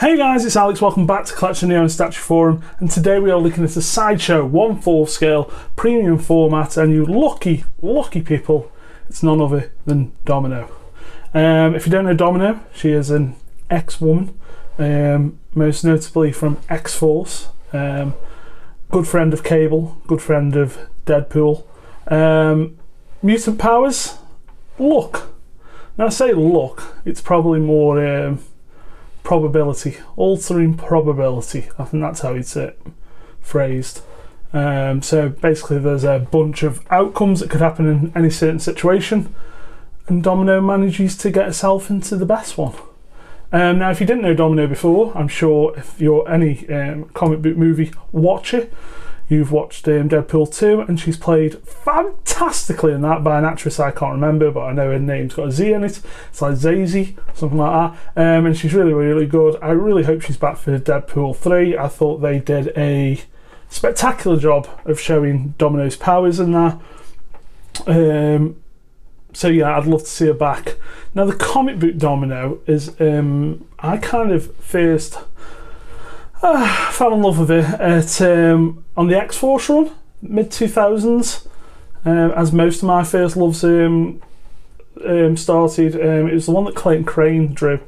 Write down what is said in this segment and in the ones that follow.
Hey guys, it's Alex, welcome back to Collection Neo and StatueForum, and today we are looking at a Sideshow 1/4 scale premium format, and you lucky people, it's none other than Domino. If you don't know Domino, she is an ex-woman, most notably from X-Force, good friend of Cable, good friend of Deadpool. Mutant powers, luck. Now I say luck, it's probably more probability, altering probability. I think that's how it's phrased. So basically there's a bunch of outcomes that could happen in any certain situation, and Domino manages to get herself into the best one. Now if you didn't know Domino before, I'm sure if you're any comic book movie watcher, you've watched Deadpool 2, and she's played fantastically in that by an actress I can't remember, but I know her name's got a Z in it. It's like Zazie, something like that. And she's really good. I really hope she's back for Deadpool 3. I thought they did a spectacular job of showing Domino's powers in that. So yeah, I'd love to see her back. Now the comic book Domino is, I kind of first fell in love with it at on the X-Force run, mid-2000s, as most of my first loves started. It was the one that Clayton Crane drew.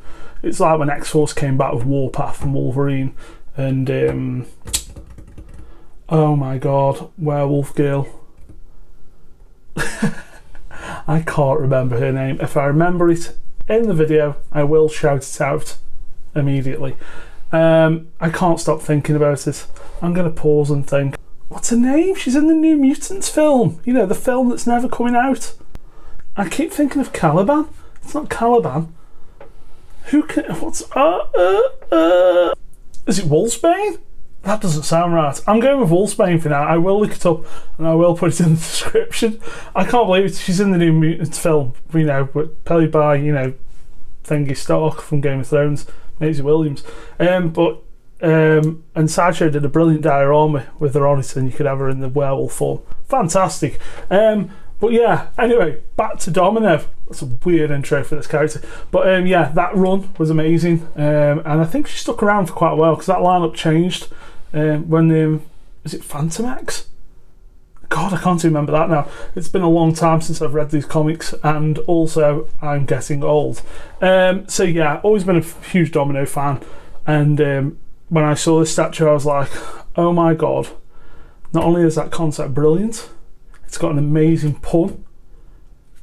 It's like when X-Force came back with Warpath and Wolverine and oh my god, Werewolf Girl. I can't remember her name. If I remember it in the video, I will shout it out immediately. I can't stop thinking about it. I'm going to pause and think, what's her name? She's in the New Mutants film. You know, the film that's never coming out. I keep thinking of Caliban. It's not Caliban. Who can... What's... Is it Wolfsbane? That doesn't sound right. I'm going with Wolfsbane for now. I will look it up and I will put it in the description. I can't believe it. She's in the New Mutants film, you know, but played by, you know, Thingy Stark from Game of Thrones. Maisie Williams, and Sideshow did a brilliant diorama with her on it, and you could have her in the werewolf form. Fantastic. But yeah, anyway, back to Domino. That's a weird intro for this character, but yeah, that run was amazing, and I think she stuck around for quite a while because that lineup changed when is it Phantom X? God, I can't remember that now. It's been a long time since I've read these comics, and also I'm getting old. So yeah, always been a huge Domino fan, and when I saw this statue I was like, oh my god, not only is that concept brilliant, it's got an amazing pun.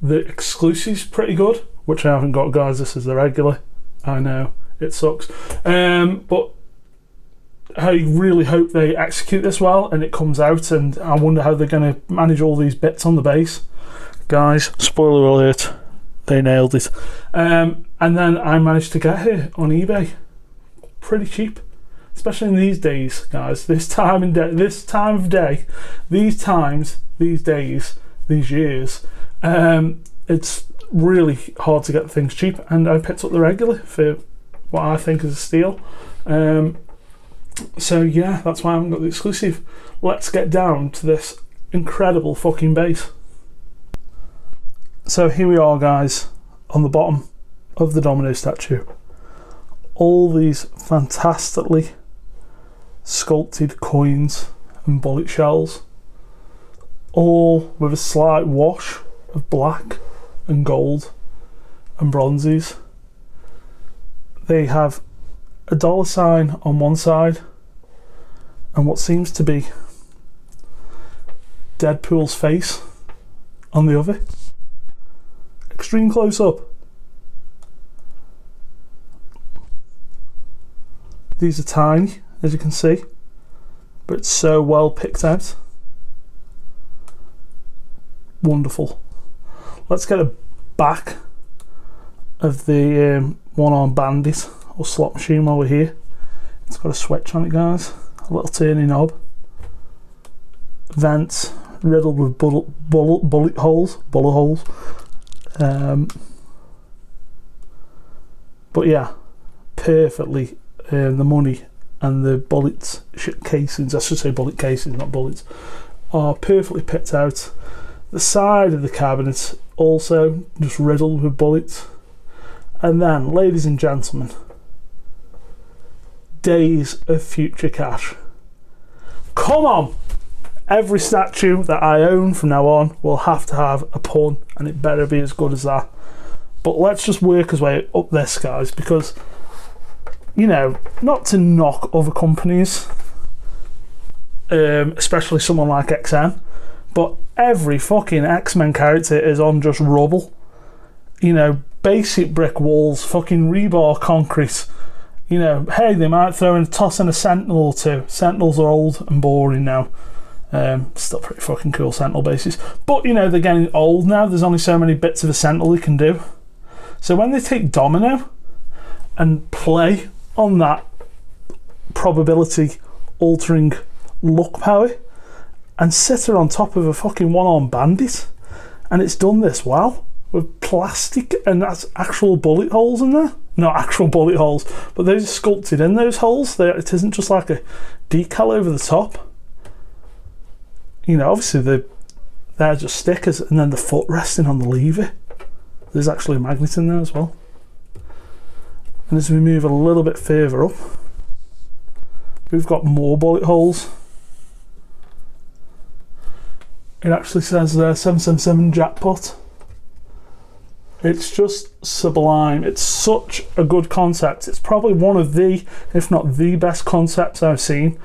The exclusive's pretty good, which I haven't got, guys. This is the regular. I know, it sucks. But I really hope they execute this well and it comes out, and I wonder how they're going to manage all these bits on the base. Guys, spoiler alert, they nailed it. And then I managed to get her on eBay pretty cheap, especially in these days, guys. This time of day, these days, these years, it's really hard to get things cheap, and I picked up the regular for what I think is a steal. So yeah, that's why I haven't got the exclusive. Let's get down to this incredible fucking base. So here we are, guys, on the bottom of the Domino statue. All these fantastically sculpted coins and bullet shells, all with a slight wash of black and gold and bronzes. They have a dollar sign on one side and what seems to be Deadpool's face on the other. Extreme close up. These are tiny, as you can see, but it's so well picked out. Wonderful. Let's get a back of the one-armed bandit or slot machine while we're here. It's got a switch on it, guys, a little turning knob, vents riddled with bullet holes. But yeah, perfectly, the money and the bullet casings, I should say bullet casings, not bullets, are perfectly picked out. The side of the cabinet also just riddled with bullets. And then, ladies and gentlemen, days of future cash. Come on! Every statue that I own from now on will have to have a pun, and it better be as good as that. But let's just work our way up this, guys, because, you know, not to knock other companies, especially someone like XM, but every fucking X-Men character is on just rubble. You know, basic brick walls, fucking rebar concrete. You know, hey, they might toss in a Sentinel or two. Sentinels are old and boring now. Still pretty fucking cool Sentinel bases. But, you know, they're getting old now. There's only so many bits of a Sentinel you can do. So when they take Domino and play on that probability altering luck power and sit her on top of a fucking one-armed bandit, and it's done this well with plastic, and that's actual bullet holes in there. Not actual bullet holes, but they're sculpted in those holes. It isn't just like a decal over the top. You know, obviously they're just stickers, and then the foot resting on the lever. There's actually a magnet in there as well. And as we move a little bit further up, we've got more bullet holes. It actually says 777 jackpot. It's just sublime. It's such a good concept. It's probably one of the, if not the best concepts I've seen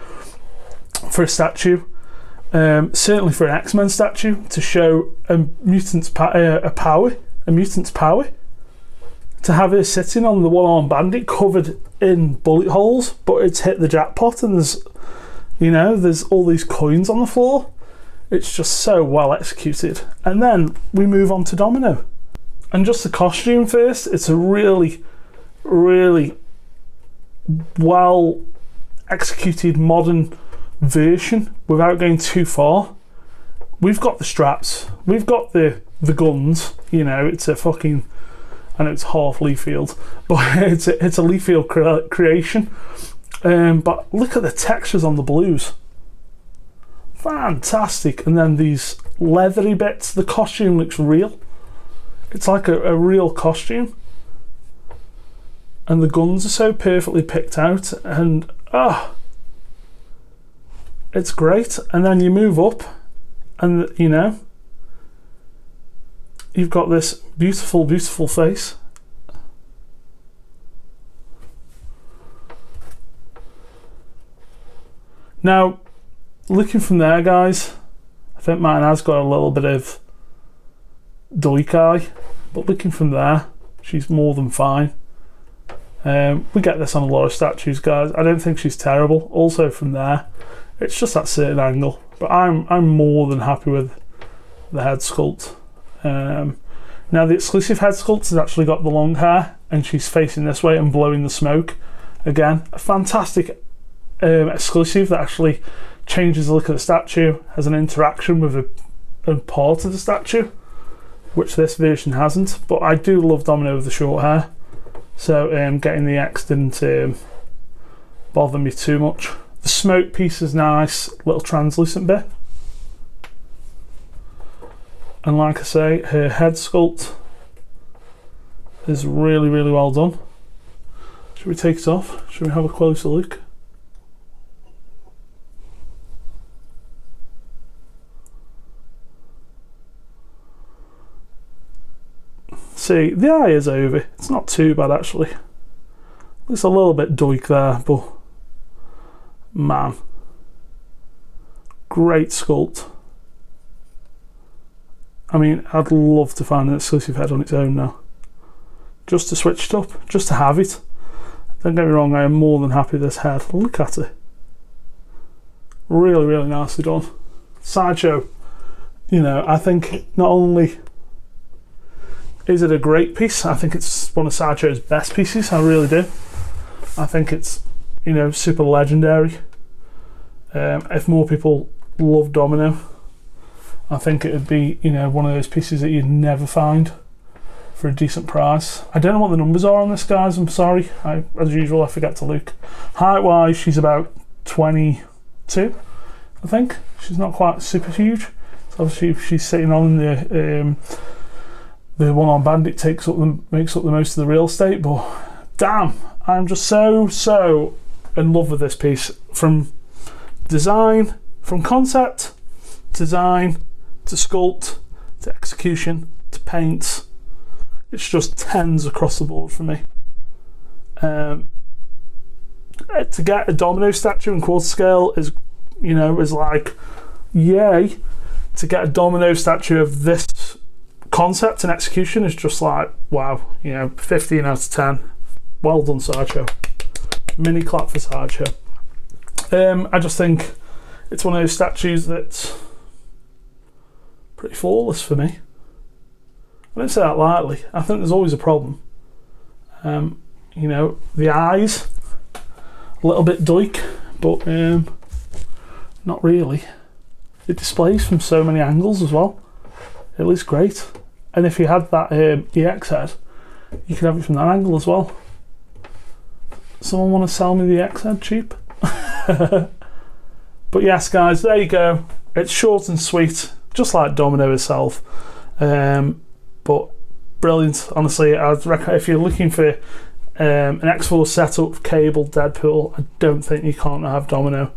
for a statue. Certainly for an X-Men statue, to show a mutant's power. To have her sitting on the one-armed bandit covered in bullet holes, but it's hit the jackpot, and there's, you know, there's all these coins on the floor. It's just so well executed. And then we move on to Domino. And just the costume first, it's a really, really well executed modern version without going too far. We've got the straps, we've got the guns, you know, it's a fucking, I know it's half Leafield, but it's a Leafield creation. But look at the textures on the blues. Fantastic. And then these leathery bits, the costume looks real. It's like a real costume. And the guns are so perfectly picked out, and it's great. And then you move up, and you know, you've got this beautiful, beautiful face. Now, looking from there, guys, I think mine has got a little bit of doik eye, but looking from there, she's more than fine. We get this on a lot of statues, guys. I don't think she's terrible. Also from there, it's just that certain angle, but I'm more than happy with the head sculpt. Now the exclusive head sculpt has actually got the long hair, and she's facing this way and blowing the smoke. Again, a fantastic exclusive that actually changes the look of the statue, has an interaction with a part of the statue, which this version hasn't. But I do love Domino with the short hair, so getting the X didn't bother me too much. The smoke piece is nice, little translucent bit. And like I say, her head sculpt is really, really well done. Should we take it off? Should we have a closer look? See, the eye is over. It's not too bad actually. It's a little bit doik there, but man, great sculpt. I mean, I'd love to find an exclusive head on its own now, just to switch it up, just to have it. Don't get me wrong, I am more than happy with this head. Look at it. Really, really nicely done. Sideshow, you know, I think not only is it a great piece, I think it's one of Sideshow's best pieces. I really do. I think it's, you know, super legendary. If more people love Domino, I think it would be, you know, one of those pieces that you'd never find for a decent price. I don't know what the numbers are on this, guys. I'm sorry. As usual, I forget to look. Height-wise, she's about 22, I think. She's not quite super huge. So obviously, if she's sitting on the one-armed bandit makes up the most of the real estate. But damn, I'm just so in love with this piece. From design, from concept, design, to sculpt, to execution, to paint. It's just 10s across the board for me. To get a Domino statue in quarter scale is, you know, is like, yay. To get a Domino statue of this concept and execution is just like, wow, you know, 15 out of 10. Well done, Sideshow. Mini clap for Sideshow. I just think it's one of those statues that's pretty flawless for me. I don't say that lightly. I think there's always a problem. You know, the eyes, a little bit doik, but not really. It displays from so many angles as well. It looks great. And if you had that EX head, you could have it from that angle as well. Someone want to sell me the EX head cheap? But yes, guys, there you go. It's short and sweet, just like Domino itself. But brilliant, honestly. I'd recommend, if you're looking for an X4 setup, cable, Deadpool, I don't think you can't have Domino.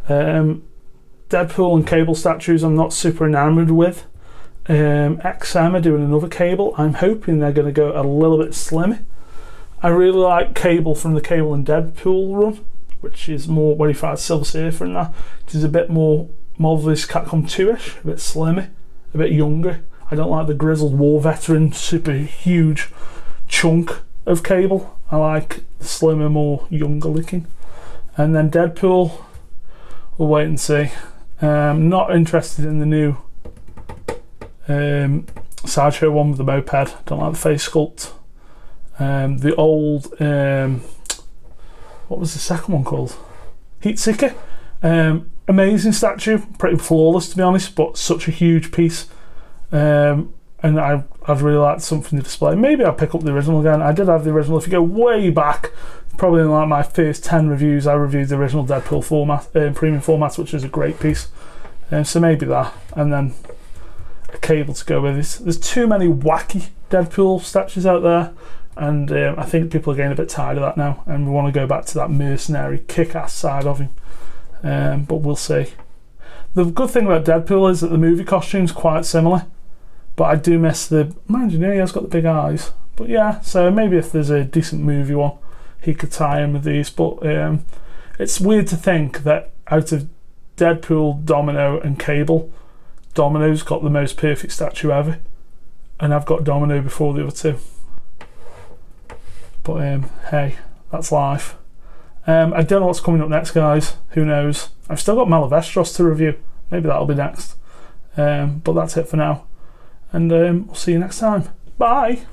Deadpool and cable statues I'm not super enamoured with. XM are doing another cable. I'm hoping they're going to go a little bit slimmer. I really like cable from the Cable and Deadpool run, which is more where you find Silver Surfer and that, which is a bit more Marvelous Capcom 2-ish, a bit slimmer, a bit younger. I don't like the grizzled war veteran, super huge chunk of cable. I like the slimmer, more younger looking. And then Deadpool, we'll wait and see. Not interested in the new Sideshow one with the moped. Don't like the face sculpt. The old, what was the second one called? Heatseeker. Amazing statue, pretty flawless to be honest, but such a huge piece. And I'd really like something to display. Maybe I'll pick up the original again. I did have the original. If you go way back, probably in like my first 10 reviews, I reviewed the original Deadpool format, premium format, which is a great piece. So maybe that, and then a cable to go with it. There's too many wacky Deadpool statues out there, and I think people are getting a bit tired of that now, and we want to go back to that mercenary, kick-ass side of him. But we'll see. The good thing about Deadpool is that the movie costume's quite similar, but I do miss the, mind you, he has got the big eyes. But yeah, so maybe if there's a decent movie one, he could tie in with these. But it's weird to think that out of Deadpool, Domino and Cable, Domino's got the most perfect statue ever, and I've got Domino before the other two. But hey, that's life. I don't know what's coming up next, guys. Who knows? I've still got Malavestros to review. Maybe that'll be next. But that's it for now. And we'll see you next time. Bye!